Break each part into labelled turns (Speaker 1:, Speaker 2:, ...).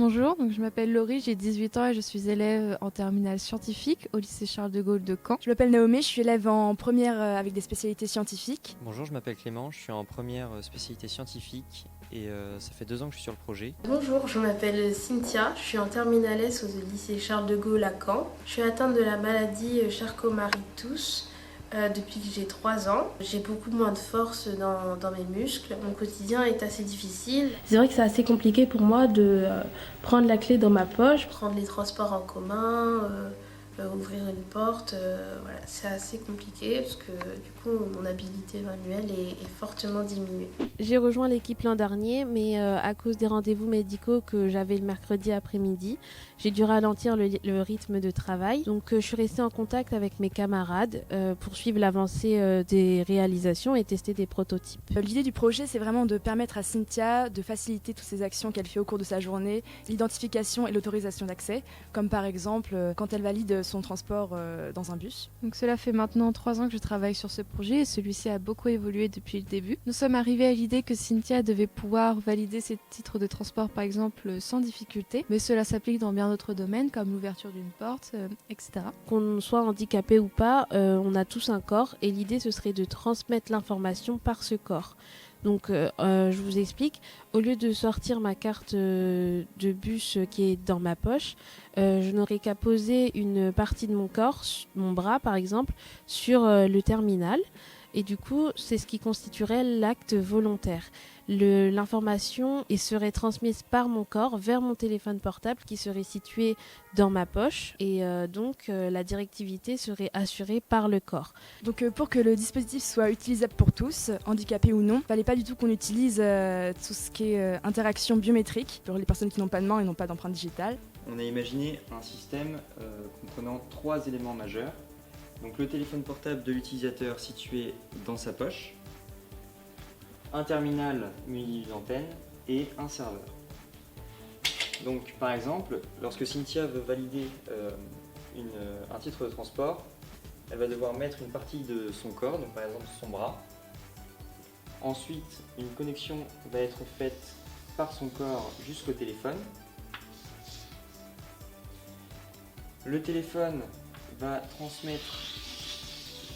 Speaker 1: Bonjour, donc je m'appelle Laurie, j'ai 18 ans et je suis élève en terminale scientifique au lycée Charles de Gaulle de Caen.
Speaker 2: Je m'appelle Naomi, je suis élève en première avec des spécialités scientifiques.
Speaker 3: Bonjour, je m'appelle Clément, je suis en première spécialité scientifique et ça fait 2 ans que je suis sur le projet.
Speaker 4: Bonjour, je m'appelle Cynthia, je suis en terminale S au lycée Charles de Gaulle à Caen. Je suis atteinte de la maladie Charcot-Marie-Tooth depuis que j'ai 3 ans. J'ai beaucoup moins de force dans mes muscles. Mon quotidien est assez difficile.
Speaker 5: C'est vrai que c'est assez compliqué pour moi de prendre la clé dans ma poche.
Speaker 4: Prendre les transports en commun, ouvrir une porte, voilà, c'est assez compliqué parce que du coup mon habilité manuelle est fortement diminuée.
Speaker 5: J'ai rejoint l'équipe l'an dernier, mais à cause des rendez-vous médicaux que j'avais le mercredi après-midi, j'ai dû ralentir le rythme de travail. Donc je suis restée en contact avec mes camarades pour suivre l'avancée des réalisations et tester des prototypes.
Speaker 2: L'idée du projet, c'est vraiment de permettre à Cynthia de faciliter toutes ces actions qu'elle fait au cours de sa journée, l'identification et l'autorisation d'accès, comme par exemple quand elle valide son transport dans un bus.
Speaker 1: Donc cela fait maintenant 3 ans que je travaille sur ce projet et celui-ci a beaucoup évolué depuis le début. Nous sommes arrivés à l'idée que Cynthia devait pouvoir valider ses titres de transport par exemple sans difficulté, mais cela s'applique dans bien d'autres domaines comme l'ouverture d'une porte, etc.
Speaker 5: Qu'on soit handicapé ou pas, on a tous un corps et l'idée ce serait de transmettre l'information par ce corps. Donc je vous explique, au lieu de sortir ma carte de bus qui est dans ma poche, je n'aurais qu'à poser une partie de mon corps, mon bras par exemple, sur le terminal. Et du coup, c'est ce qui constituerait l'acte volontaire. L'information serait transmise par mon corps vers mon téléphone portable qui serait situé dans ma poche. Et donc, la directivité serait assurée par le corps.
Speaker 2: Donc pour que le dispositif soit utilisable pour tous, handicapés ou non, il ne fallait pas du tout qu'on utilise tout ce qui est interaction biométrique pour les personnes qui n'ont pas de main et n'ont pas d'empreinte digitale.
Speaker 3: On a imaginé un système comprenant 3 éléments majeurs. Donc le téléphone portable de l'utilisateur situé dans sa poche, un terminal muni d'une antenne et un serveur. Donc par exemple, lorsque Cynthia veut valider un titre de transport, elle va devoir mettre une partie de son corps, donc par exemple son bras. Ensuite, une connexion va être faite par son corps jusqu'au téléphone. Le téléphone va transmettre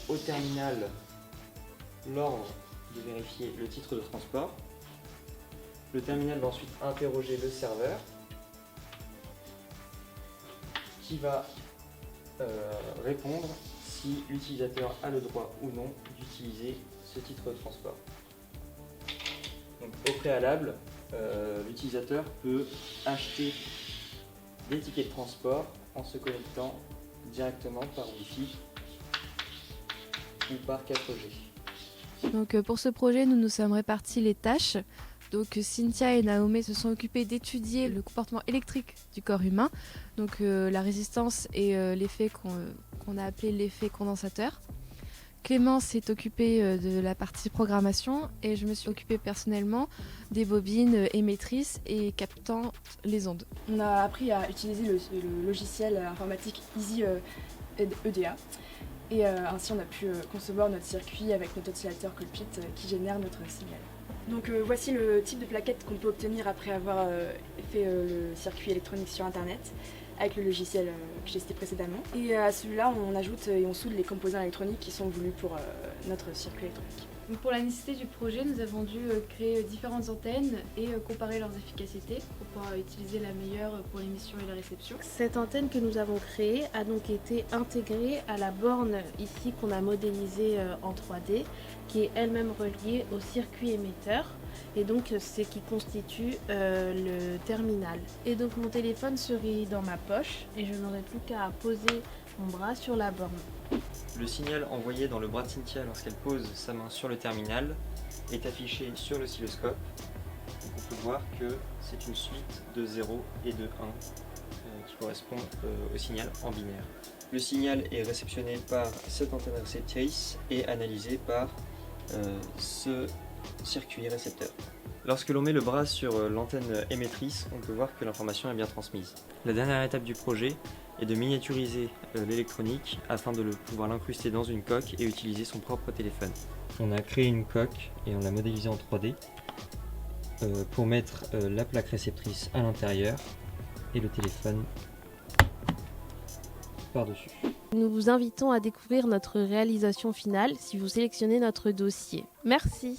Speaker 3: au terminal l'ordre de vérifier le titre de transport. Le terminal va ensuite interroger le serveur qui va répondre si l'utilisateur a le droit ou non d'utiliser ce titre de transport. Donc, au préalable, l'utilisateur peut acheter des tickets de transport en se connectant directement par Wi-Fi ou par 4G.
Speaker 1: Donc pour ce projet, nous nous sommes répartis les tâches. Donc Cynthia et Naomi se sont occupées d'étudier le comportement électrique du corps humain, donc la résistance et l'effet qu'on a appelé l'effet condensateur. Clément s'est occupé de la partie programmation et je me suis occupée personnellement des bobines émettrices et captant les ondes.
Speaker 2: On a appris à utiliser le logiciel informatique Easy EDA. Et ainsi on a pu concevoir notre circuit avec notre oscillateur Colpit qui génère notre signal. Donc voici le type de plaquette qu'on peut obtenir après avoir fait le circuit électronique sur internet avec le logiciel que j'ai cité précédemment. Et à celui-là on ajoute et on soude les composants électroniques qui sont voulus pour notre circuit électronique.
Speaker 1: Donc pour la nécessité du projet, nous avons dû créer différentes antennes et comparer leurs efficacités pour pouvoir utiliser la meilleure pour l'émission et la réception.
Speaker 5: Cette antenne que nous avons créée a donc été intégrée à la borne ici qu'on a modélisée en 3D, qui est elle-même reliée au circuit émetteur. Et donc c'est qui constitue le terminal. Et donc mon téléphone serait dans ma poche et je n'aurais plus qu'à poser mon bras sur la borne.
Speaker 3: Le signal envoyé dans le bras de Cynthia lorsqu'elle pose sa main sur le terminal est affiché sur l'oscilloscope. On peut voir que c'est une suite de 0 et de 1 qui correspond au signal en binaire. Le signal est réceptionné par cette antenne réceptrice et analysé par ce circuit récepteur. Lorsque l'on met le bras sur l'antenne émettrice, on peut voir que l'information est bien transmise. La dernière étape du projet est de miniaturiser l'électronique afin de pouvoir l'incruster dans une coque et utiliser son propre téléphone. On a créé une coque et on l'a modélisée en 3D pour mettre la plaque réceptrice à l'intérieur et le téléphone par-dessus.
Speaker 5: Nous vous invitons à découvrir notre réalisation finale si vous sélectionnez notre dossier. Merci.